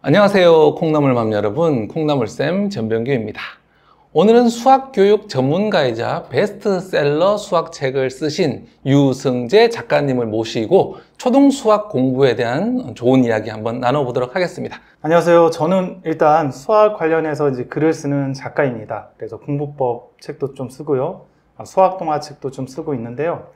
안녕하세요, 콩나물맘 여러분. 콩나물쌤 전병규입니다. 오늘은 수학교육 전문가이자 베스트셀러 수학책을 쓰신 유승재 작가님을 모시고 초등수학 공부에 대한 좋은 이야기 한번 나눠보도록 하겠습니다. 안녕하세요. 저는 일단 수학 관련해서 글을 쓰는 작가입니다. 그래서 공부법 책도 좀 쓰고요. 수학 동화책도 좀 쓰고 있는데요.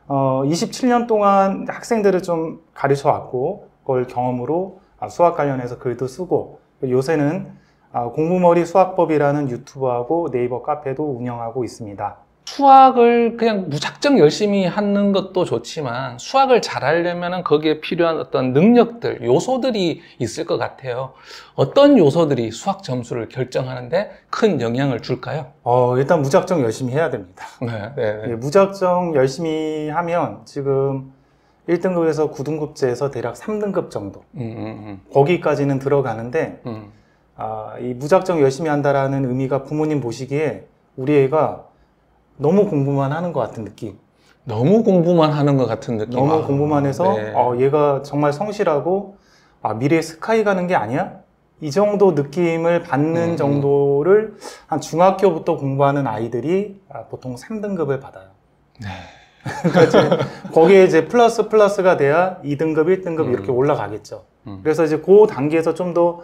27년 동안 학생들을 좀 가르쳐 왔고, 그걸 경험으로 수학 관련해서 글도 쓰고, 요새는 공부머리 수학법이라는 유튜브하고 네이버 카페도 운영하고 있습니다. 수학을 그냥 무작정 열심히 하는 것도 좋지만 수학을 잘하려면 거기에 필요한 어떤 능력들, 요소들이 있을 것 같아요. 어떤 요소들이 수학 점수를 결정하는데 큰 영향을 줄까요? 일단 무작정 열심히 해야 됩니다. 네. 무작정 열심히 하면 지금 1등급에서 9등급제에서 대략 3등급 정도 거기까지는 들어가는데 이 무작정 열심히 한다라는 의미가 부모님 보시기에 우리 애가 너무 공부만 하는 것 같은 느낌. 너무 공부만 하는 것 같은 느낌. 너무 공부만 해서 네. 얘가 정말 성실하고 미래에 스카이 가는 게 아니야? 이 정도 느낌을 받는 정도를 한 중학교부터 공부하는 아이들이 보통 3등급을 받아요. 네. 그러니까 거기에 이제 플러스가 돼야 2등급, 1등급 이렇게 올라가겠죠. 그래서 이제 그 단계에서 좀 더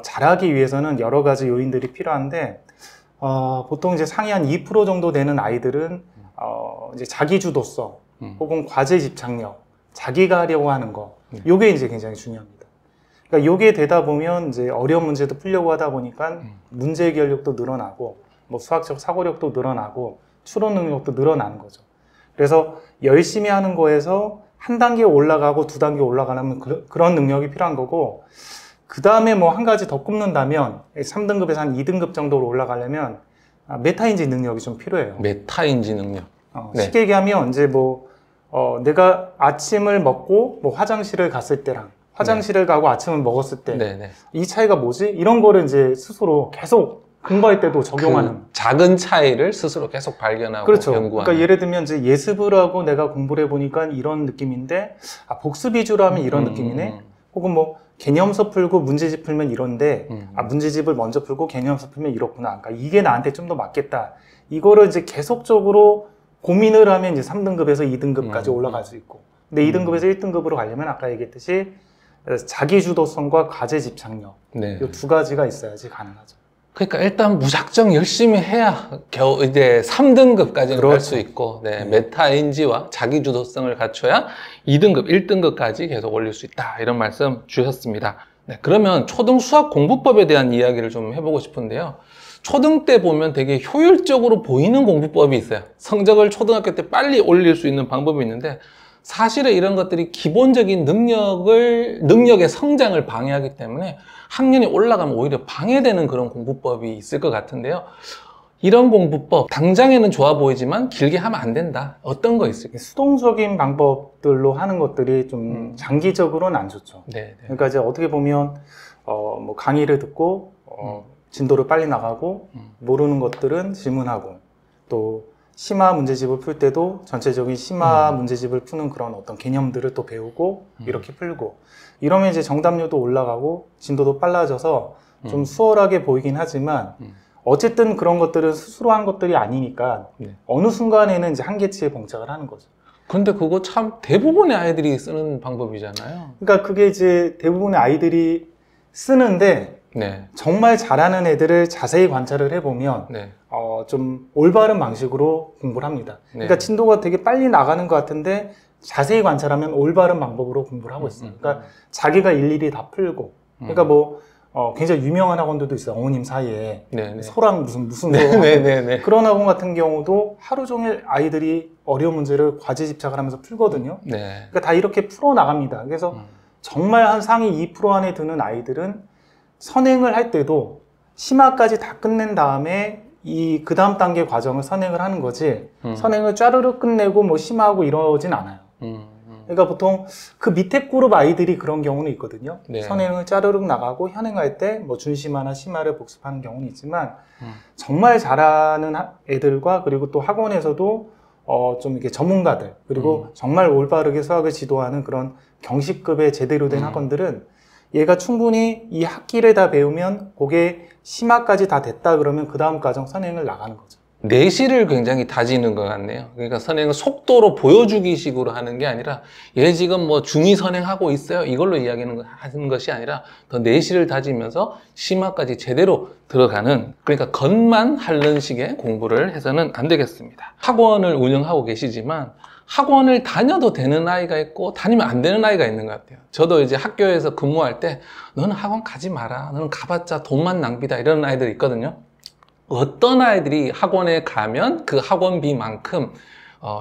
잘하기 위해서는 여러 가지 요인들이 필요한데, 보통 이제 상위 한 2% 정도 되는 아이들은 이제 자기주도성 혹은 과제 집착력, 자기가 하려고 하는 거, 요게 이제 굉장히 중요합니다. 그러니까 요게 되다 보면 이제 어려운 문제도 풀려고 하다 보니까 문제 해결력도 늘어나고, 뭐 수학적 사고력도 늘어나고, 추론 능력도 늘어나는 거죠. 그래서 열심히 하는 거에서 한 단계 올라가고 두 단계 올라가려면 그런 능력이 필요한 거고, 그 다음에 뭐 한 가지 더 꼽는다면 3등급에서 한 2등급 정도로 올라가려면 메타인지 능력이 좀 필요해요. 메타인지 능력. 네. 쉽게 얘기하면 이제 내가 아침을 먹고 뭐 화장실을 갔을 때랑 화장실을 가고 아침을 먹었을 때 이 차이가 뭐지? 이런 거를 이제 스스로 계속 공부할 때도 적용하는 작은 차이를 스스로 계속 발견하고 그렇죠. 연구하는. 그러니까 예를 들면 이제 예습을 하고 내가 공부를 해보니까 이런 느낌인데 복습 위주로 하면 이런 느낌이네. 혹은 뭐 개념서 풀고 문제집 풀면 이런데 문제집을 먼저 풀고 개념서 풀면 이렇구나. 그러니까 이게 나한테 좀 더 맞겠다. 이거를 이제 계속적으로 고민을 하면 이제 3등급에서 2등급까지 올라갈 수 있고. 근데 2등급에서 1등급으로 가려면 아까 얘기했듯이 자기주도성과 과제 집착력 이 두 가지가 있어야지 가능하죠. 그러니까 일단 무작정 열심히 해야 겨우 이제 3등급까지는 갈 수 있고, 메타인지와 자기주도성을 갖춰야 2등급, 1등급까지 계속 올릴 수 있다. 이런 말씀 주셨습니다. 그러면 초등 수학 공부법에 대한 이야기를 좀 해보고 싶은데요. 초등 때 보면 되게 효율적으로 보이는 공부법이 있어요. 성적을 초등학교 때 빨리 올릴 수 있는 방법이 있는데, 사실은 이런 것들이 기본적인 능력의 성장을 방해하기 때문에 학년이 올라가면 오히려 방해되는 그런 공부법이 있을 것 같은데요. 이런 공부법, 당장에는 좋아 보이지만 길게 하면 안 된다. 어떤 거 있을까요? 수동적인 방법들로 하는 것들이 좀 장기적으로는 안 좋죠. 그러니까 이제 어떻게 보면 뭐 강의를 듣고 진도를 빨리 나가고 모르는 것들은 질문하고 또 심화 문제집을 풀 때도 전체적인 심화 문제집을 푸는 그런 어떤 개념들을 또 배우고 이렇게 풀고 이러면 이제 정답률도 올라가고 진도도 빨라져서 좀 수월하게 보이긴 하지만 어쨌든 그런 것들은 스스로 한 것들이 아니니까 어느 순간에는 이제 한계치에 봉착을 하는 거죠. 근데 그거 참 대부분의 아이들이 쓰는 방법이잖아요. 그러니까 그게 이제 대부분의 아이들이 쓰는데 정말 잘하는 애들을 자세히 관찰을 해보면 좀 올바른 방식으로 공부를 합니다. 그러니까 진도가 되게 빨리 나가는 것 같은데 자세히 관찰하면 올바른 방법으로 공부를 하고 있어요. 그러니까 자기가 일일이 다 풀고 그러니까 굉장히 유명한 학원들도 있어요. 어머님 사이에 소랑 무슨 소 그런 학원 같은 경우도 하루 종일 아이들이 어려운 문제를 과제 집착을 하면서 풀거든요. 그러니까 다 이렇게 풀어 나갑니다. 그래서 정말 한 상위 2% 안에 드는 아이들은 선행을 할 때도 심화까지 다 끝낸 다음에 그 다음 단계 과정을 선행을 하는 거지 선행을 짜르르 끝내고 뭐 심화하고 이러진 않아요. 그러니까 보통 그 밑에 그룹 아이들이 그런 경우는 있거든요. 선행을 짜르륵 나가고 현행할 때 뭐 준심화나 심화를 복습하는 경우는 있지만 정말 잘하는 애들과 그리고 또 학원에서도 좀 이렇게 전문가들 그리고 정말 올바르게 수학을 지도하는 그런 경식급의 제대로 된 학원들은 얘가 충분히 이 학기를 다 배우면 그게 심화까지 다 됐다 그러면 그 다음 과정 선행을 나가는 거죠. 내실을 굉장히 다지는 것 같네요. 그러니까 선행을 속도로 보여주기 식으로 하는 게 아니라 얘 지금 뭐 중2 선행하고 있어요. 이걸로 하는 것이 아니라 더 내실을 다지면서 심화까지 제대로 들어가는, 그러니까 겉만 핥는 식의 공부를 해서는 안 되겠습니다. 학원을 운영하고 계시지만 학원을 다녀도 되는 아이가 있고 다니면 안 되는 아이가 있는 것 같아요. 저도 이제 학교에서 근무할 때 너는 학원 가지 마라. 너는 가봤자 돈만 낭비다. 이런 아이들이 있거든요. 어떤 아이들이 학원에 가면 그 학원비만큼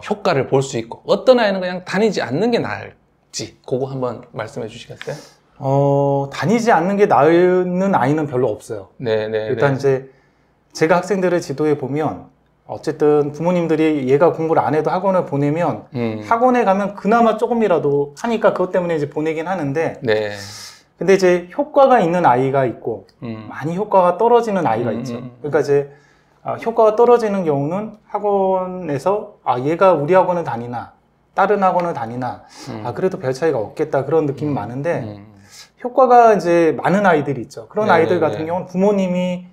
효과를 볼 수 있고 어떤 아이는 그냥 다니지 않는 게 나을지 그거 한번 말씀해 주시겠어요? 다니지 않는 게 나은 아이는 별로 없어요. 네네. 일단 이제 제가 학생들을 지도해 보면 어쨌든 부모님들이 얘가 공부를 안 해도 학원을 보내면 학원에 가면 그나마 조금이라도 하니까 그것 때문에 이제 보내긴 하는데 네. 근데 이제 효과가 있는 아이가 있고 많이 효과가 떨어지는 아이가 있죠. 그러니까 이제 효과가 떨어지는 경우는 학원에서 얘가 우리 학원을 다니나 다른 학원을 다니나 그래도 별 차이가 없겠다 그런 느낌이 많은데 효과가 이제 많은 아이들이 있죠. 그런 네, 아이들 네, 같은 네. 경우는 부모님이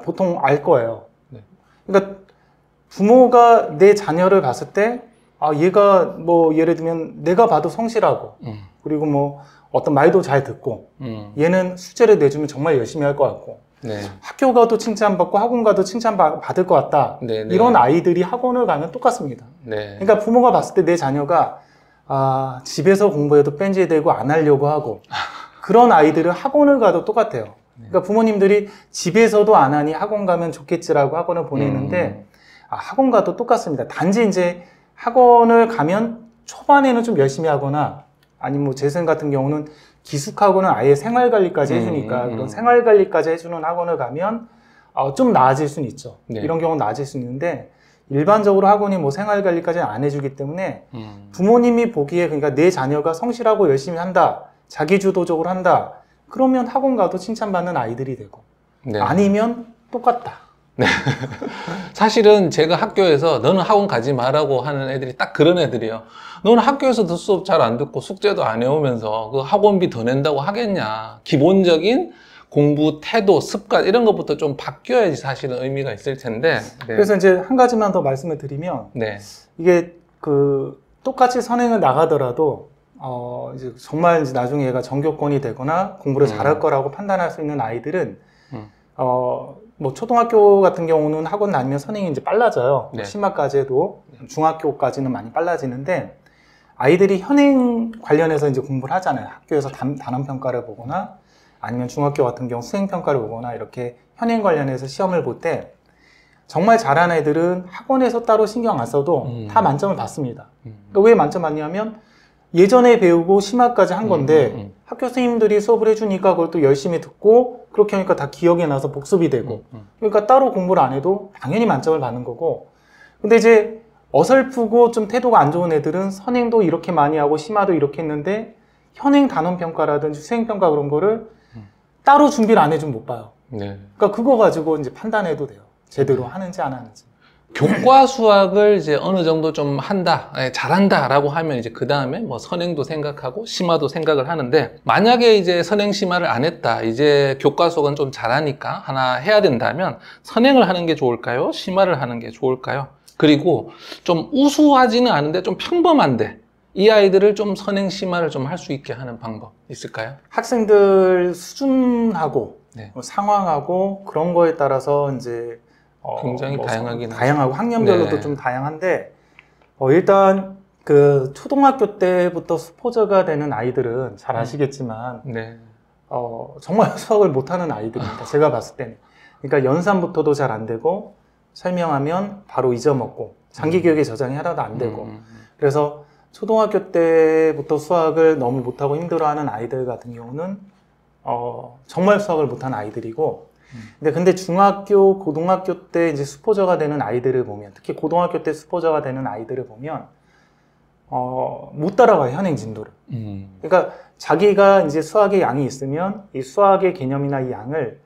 보통 알 거예요. 그러니까 부모가 내 자녀를 봤을 때 얘가 뭐 예를 들면 내가 봐도 성실하고 그리고 뭐 어떤 말도 잘 듣고 얘는 숙제를 내주면 정말 열심히 할 것 같고 네. 학교 가도 칭찬받고 학원 가도 칭찬받을 것 같다. 네, 네. 이런 아이들이 학원을 가면 똑같습니다. 네. 그러니까 부모가 봤을 때 내 자녀가 집에서 공부해도 뺀질대고 안 하려고 하고 그런 아이들은 학원을 가도 똑같아요. 그러니까 부모님들이 집에서도 안 하니 학원 가면 좋겠지라고 학원을 보내는데 학원 가도 똑같습니다. 단지 이제 학원을 가면 초반에는 좀 열심히 하거나 아니면 뭐 재생 같은 경우는 기숙학원은 아예 생활관리까지 해주니까 그런 생활관리까지 해주는 학원을 가면 좀 나아질 수는 있죠. 네. 이런 경우는 나아질 수 있는데 일반적으로 학원이 뭐 생활관리까지 안 해주기 때문에 부모님이 보기에 그러니까 내 자녀가 성실하고 열심히 한다, 자기주도적으로 한다, 그러면 학원 가도 칭찬받는 아이들이 되고 네. 아니면 똑같다. 네. 사실은 제가 학교에서 너는 학원 가지 마라고 하는 애들이 딱 그런 애들이에요. 너는 학교에서도 수업 잘 안 듣고 숙제도 안 해오면서 그 학원비 더 낸다고 하겠냐. 기본적인 공부 태도, 습관 이런 것부터 좀 바뀌어야지 사실은 의미가 있을 텐데. 네. 그래서 이제 한 가지만 더 말씀을 드리면 네. 이게 똑같이 선행을 나가더라도 이제 정말 이제 나중에 얘가 전교권이 되거나 공부를 잘할 거라고 판단할 수 있는 아이들은 뭐 초등학교 같은 경우는 학원 다니면 선행이 이제 빨라져요. 네. 심화까지 해도 중학교까지는 많이 빨라지는데 아이들이 현행 관련해서 이제 공부를 하잖아요. 학교에서 단원 평가를 보거나 아니면 중학교 같은 경우 수행 평가를 보거나 이렇게 현행 관련해서 시험을 볼 때 정말 잘하는 애들은 학원에서 따로 신경 안 써도 다 만점을 받습니다. 그러니까 왜 만점 받냐면 예전에 배우고 심화까지 한 건데 학교 선생님들이 수업을 해주니까 그걸 또 열심히 듣고 그렇게 하니까 다 기억에 나서 복습이 되고 그러니까 따로 공부를 안 해도 당연히 만점을 받는 거고 근데 이제 어설프고 좀 태도가 안 좋은 애들은 선행도 이렇게 많이 하고 심화도 이렇게 했는데 현행 단원평가라든지 수행평가 그런 거를 따로 준비를 안 해주면 못 봐요. 네. 그러니까 그거 가지고 이제 판단해도 돼요. 제대로 하는지 안 하는지. 교과 수학을 이제 어느 정도 좀 한다, 잘한다라고 하면 이제 그 다음에 뭐 선행도 생각하고 심화도 생각을 하는데 만약에 이제 선행 심화를 안 했다, 이제 교과 수학은 좀 잘하니까 하나 해야 된다면 선행을 하는 게 좋을까요? 심화를 하는 게 좋을까요? 그리고 좀 우수하지는 않은데 좀 평범한데 이 아이들을 좀 선행 심화를 좀 할 수 있게 하는 방법 있을까요? 학생들 수준하고 네. 상황하고 그런 거에 따라서 이제 굉장히 다양하긴 다양하고 학년별로도 네. 좀 다양한데 일단 그 초등학교 때부터 수포자가 되는 아이들은 잘 아시겠지만 네. 정말 수학을 못하는 아이들입니다. 제가 봤을 때는. 그러니까 연산부터도 잘 안 되고 설명하면 바로 잊어먹고 장기 기억에 저장이 하나도 안 되고 그래서 초등학교 때부터 수학을 너무 못하고 힘들어하는 아이들 같은 경우는 정말 수학을 못하는 아이들이고 근데 중학교, 고등학교 때 이제 수포자가 되는 아이들을 보면 특히 고등학교 때 수포자가 되는 아이들을 보면 못 따라가요, 현행 진도를. 그러니까 자기가 이제 수학의 양이 있으면 이 수학의 개념이나 이 양을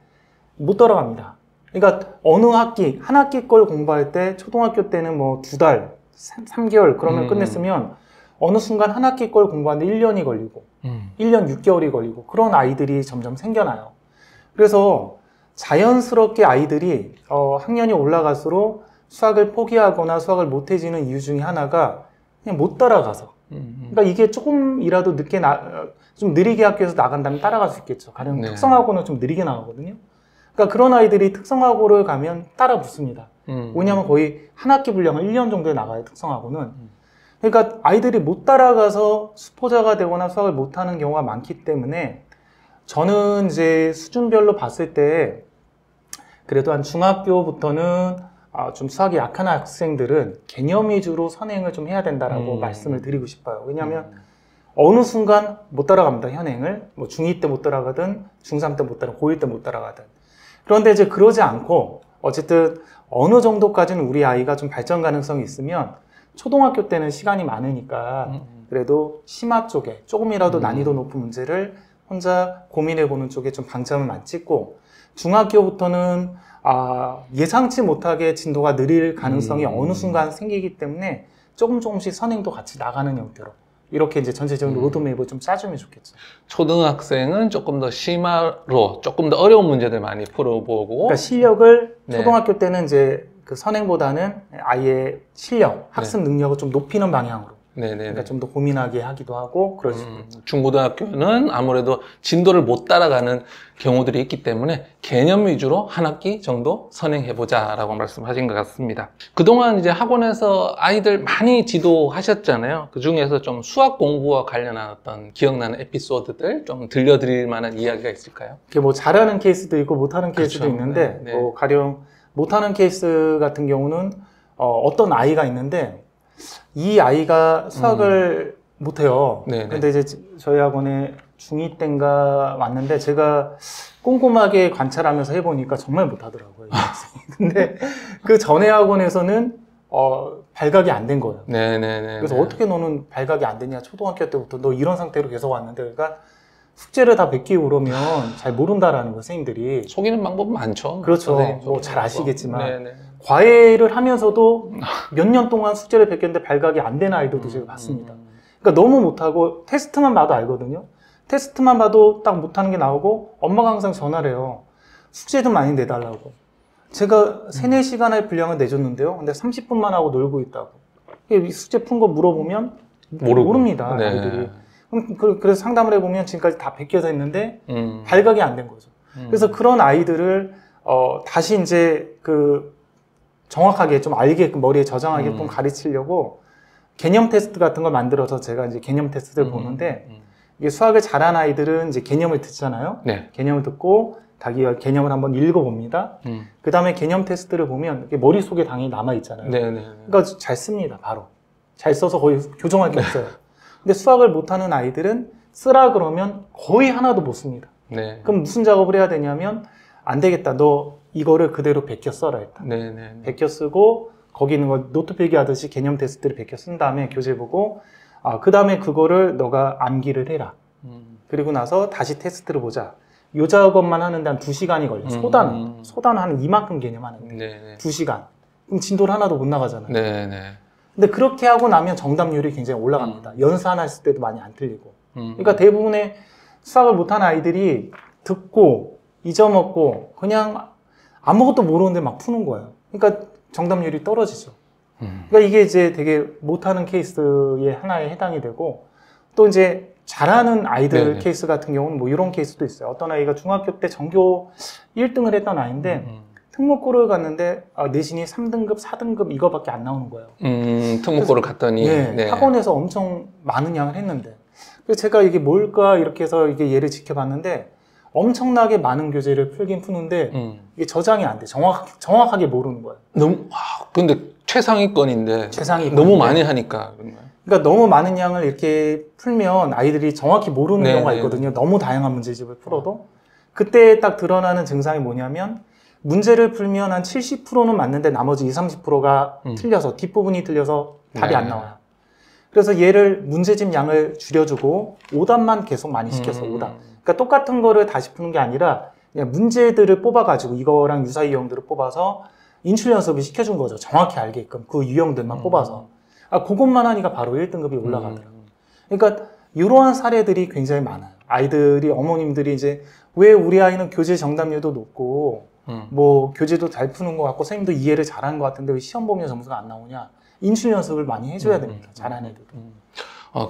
못 따라갑니다. 그러니까 어느 학기, 한 학기 걸 공부할 때 초등학교 때는 뭐 2달, 3개월 그러면 끝냈으면 어느 순간 한 학기 걸 공부하는데 1년이 걸리고 1년 6개월이 걸리고 그런 아이들이 점점 생겨나요. 그래서 자연스럽게 아이들이 학년이 올라갈수록 수학을 포기하거나 수학을 못해지는 이유 중에 하나가 그냥 못 따라가서. 그러니까 이게 조금이라도 좀 느리게 학교에서 나간다면 따라갈 수 있겠죠. 가령 네. 특성화고는 좀 느리게 나가거든요. 그러니까 그런 아이들이 특성화고를 가면 따라 붙습니다. 왜냐하면 거의 한 학기 분량을 1년 정도에 나가요, 특성화고는. 그러니까 아이들이 못 따라가서 수포자가 되거나 수학을 못하는 경우가 많기 때문에 저는 이제 수준별로 봤을 때 그래도 한 중학교부터는 좀 수학이 약한 학생들은 개념 위주로 선행을 좀 해야 된다라고 말씀을 드리고 싶어요. 왜냐하면 어느 순간 못 따라갑니다, 현행을. 뭐 중2 때 못 따라가든 중3 때 못 따라가든 고1 때 못 따라가든. 그런데 이제 그러지 않고 어쨌든 어느 정도까지는 우리 아이가 좀 발전 가능성이 있으면 초등학교 때는 시간이 많으니까 그래도 심화 쪽에 조금이라도 난이도 높은 문제를 혼자 고민해보는 쪽에 좀 방점을 많이 찍고 중학교부터는 예상치 못하게 진도가 느릴 가능성이 어느 순간 생기기 때문에 조금씩 선행도 같이 나가는 형태로 이렇게 이제 전체적인 로드맵을 좀 짜주면 좋겠죠. 초등학생은 조금 더 심화로 조금 더 어려운 문제들 많이 풀어보고 그러니까 실력을 네. 초등학교 때는 이제 그 선행보다는 아이의 실력, 학습 능력을 좀 높이는 방향으로 그러니까 좀 더 고민하게 하기도 하고 그러시고 중고등학교는 아무래도 진도를 못 따라가는 경우들이 있기 때문에 개념 위주로 한 학기 정도 선행해보자 라고 말씀하신 것 같습니다. 그동안 이제 학원에서 아이들 많이 지도하셨잖아요. 그 중에서 좀 수학 공부와 관련한 어떤 기억나는 에피소드들 좀 들려드릴 만한 이야기가 있을까요? 이게 뭐 잘하는 케이스도 있고 못하는 케이스도 그렇죠. 있는데 뭐 가령 못하는 케이스 같은 경우는 어떤 아이가 있는데 이 아이가 수학을 못해요. 근데 이제 저희 학원에 중2 때인가 왔는데 제가 꼼꼼하게 관찰하면서 해보니까 정말 못하더라고요. 이 학생이. 근데 그 전에 학원에서는 발각이 안 된 거예요. 그래서 어떻게 너는 발각이 안 됐냐? 초등학교 때부터 너 이런 상태로 계속 왔는데 그러니까 숙제를 다 베끼고 그러면 잘 모른다라는 거 선생님들이. 속이는 방법은 많죠. 그렇죠. 뭐 잘 아시겠지만 과외를 하면서도 몇 년 동안 숙제를 베꼈는데 발각이 안 되는 아이들도 제가 봤습니다. 그러니까 너무 못하고 테스트만 봐도 알거든요. 테스트만 봐도 딱 못하는 게 나오고 엄마가 항상 전화를 해요. 숙제 좀 많이 내달라고. 제가 3-4시간의 분량을 내줬는데요. 근데 30분만 하고 놀고 있다고. 숙제 푼 거 물어보면 모릅니다. 아이들이. 그래서 상담을 해보면 지금까지 다 베껴서 했는데 발각이 안 된 거죠. 그래서 그런 아이들을 다시 이제 정확하게 좀 알게끔 머리에 저장하게끔 가르치려고 개념 테스트 같은 걸 만들어서 제가 이제 개념 테스트를 보는데 이게 수학을 잘하는 아이들은 이제 개념을 듣잖아요. 개념을 듣고 자기가 개념을 한번 읽어봅니다. 그 다음에 개념 테스트를 보면 이게 머릿속에 당연히 남아있잖아요. 그러니까 잘 씁니다, 바로. 잘 써서 거의 교정할 게 없어요. 근데 수학을 못하는 아이들은 쓰라 그러면 거의 하나도 못 씁니다. 그럼 무슨 작업을 해야 되냐면 안 되겠다. 너 이거를 그대로 베껴 써라 일단. 베껴 쓰고 거기 있는 거 노트 필기 하듯이 개념 테스트를 베껴 쓴 다음에 교재 보고 그 다음에 그거를 너가 암기를 해라. 그리고 나서 다시 테스트를 보자. 요 작업만 하는데 한 2시간이 걸려. 소단은 한 이만큼 개념 하는데 2시간. 그럼 진도를 하나도 못 나가잖아요. 근데 그렇게 하고 나면 정답률이 굉장히 올라갑니다. 연산 했을 때도 많이 안 틀리고. 그러니까 대부분의 수학을 못하는 아이들이 듣고 잊어먹고 그냥 아무것도 모르는데 막 푸는 거예요. 그러니까 정답률이 떨어지죠. 그러니까 이게 이제 되게 못하는 케이스의 하나에 해당이 되고 또 이제 잘하는 아이들 케이스 같은 경우는 뭐 이런 케이스도 있어요. 어떤 아이가 중학교 때 전교 1등을 했던 아이인데 특목고를 갔는데 내신이 3등급, 4등급 이거밖에 안 나오는 거예요. 특목고를 갔더니 학원에서 엄청 많은 양을 했는데 그래서 제가 이게 뭘까 이렇게 해서 이게 얘를 지켜봤는데 엄청나게 많은 교재를 풀긴 푸는데 이게 저장이 안 돼. 정확하게 모르는 거예요. 근데 최상위권인데 너무 많이 하니까. 그러니까 너무 많은 양을 이렇게 풀면 아이들이 정확히 모르는 경우가 있거든요. 너무 다양한 문제집을 풀어도. 그때 딱 드러나는 증상이 뭐냐면 문제를 풀면 한 70%는 맞는데 나머지 20-30%가 틀려서 뒷부분이 틀려서 답이 안 나와요. 그래서 얘를 문제집 양을 줄여주고 오답만 계속 많이 시켜서 오답. 그러니까 똑같은 거를 다시 푸는 게 아니라 그냥 문제들을 뽑아가지고 이거랑 유사히 유형들을 뽑아서 인출 연습을 시켜준 거죠. 정확히 알게끔 그 유형들만 뽑아서. 그것만 하니까 바로 1등급이 올라가더라고요. 그러니까 이러한 사례들이 굉장히 많아요. 아이들이, 어머님들이 이제 왜 우리 아이는 교재 정답률도 높고 뭐 교재도 잘 푸는 것 같고 선생님도 이해를 잘하는 것 같은데 왜 시험 보면 점수가 안 나오냐. 인출 연습을 많이 해줘야 됩니다. 잘하는 애들은.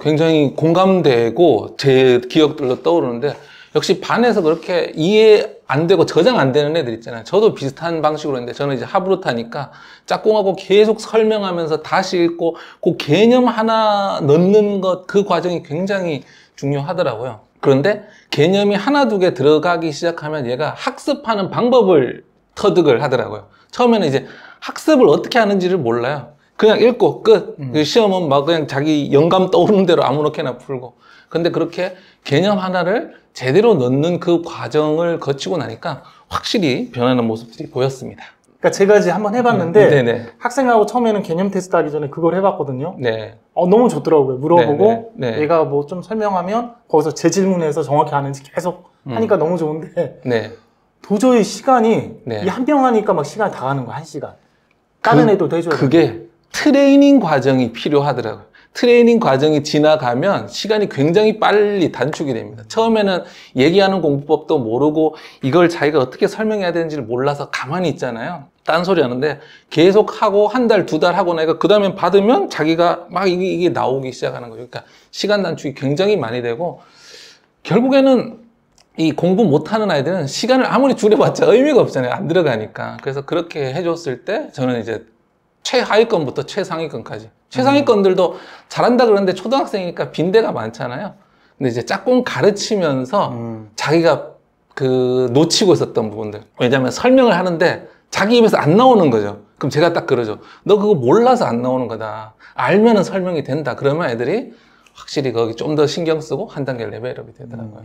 굉장히 공감되고 제 기억들도 떠오르는데 역시 반에서 그렇게 이해 안 되고 저장 안 되는 애들 있잖아요. 저도 비슷한 방식으로 했는데 저는 이제 하브루타니까 짝꿍하고 계속 설명하면서 다시 읽고 그 개념 하나 넣는 것, 그 과정이 굉장히 중요하더라고요. 그런데 개념이 하나 두 개 들어가기 시작하면 얘가 학습하는 방법을 터득을 하더라고요. 처음에는 이제 학습을 어떻게 하는지를 몰라요. 그냥 읽고 끝. 시험은 막 그냥 자기 영감 떠오르는 대로 아무렇게나 풀고. 근데 그렇게 개념 하나를 제대로 넣는 그 과정을 거치고 나니까 확실히 변하는 모습들이 보였습니다. 그러니까 제가 이제 한번 해봤는데 학생하고 처음에는 개념 테스트 하기 전에 그걸 해봤거든요. 네. 너무 좋더라고요. 물어보고 얘가 뭐 좀 설명하면 거기서 제 질문에서 정확히 아는지 계속 하니까 너무 좋은데 도저히 시간이 이 한 병 하니까 막 시간이 다 가는 거야. 1시간. 다른 애도 해줘야 돼. 그게 트레이닝 과정이 필요하더라고요. 트레이닝 과정이 지나가면 시간이 굉장히 빨리 단축이 됩니다. 처음에는 얘기하는 공부법도 모르고 이걸 자기가 어떻게 설명해야 되는지를 몰라서 가만히 있잖아요. 딴소리 하는데 계속 하고 한 달, 두 달 하고 나니까 그 다음에 받으면 자기가 막 이게 나오기 시작하는 거예요. 그러니까 시간 단축이 굉장히 많이 되고 결국에는 이 공부 못하는 아이들은 시간을 아무리 줄여봤자 의미가 없잖아요. 안 들어가니까. 그래서 그렇게 해줬을 때 저는 이제 최하위권부터 최상위권까지. 최상위권들도 잘한다 그러는데 초등학생이니까 빈대가 많잖아요. 근데 이제 짝꿍 가르치면서 자기가 놓치고 있었던 부분들. 왜냐면 설명을 하는데 자기 입에서 안 나오는 거죠. 그럼 제가 딱 그러죠. 너 그거 몰라서 안 나오는 거다. 알면은 설명이 된다. 그러면 애들이 확실히 거기 좀 더 신경 쓰고 한 단계 레벨업이 되더라고요.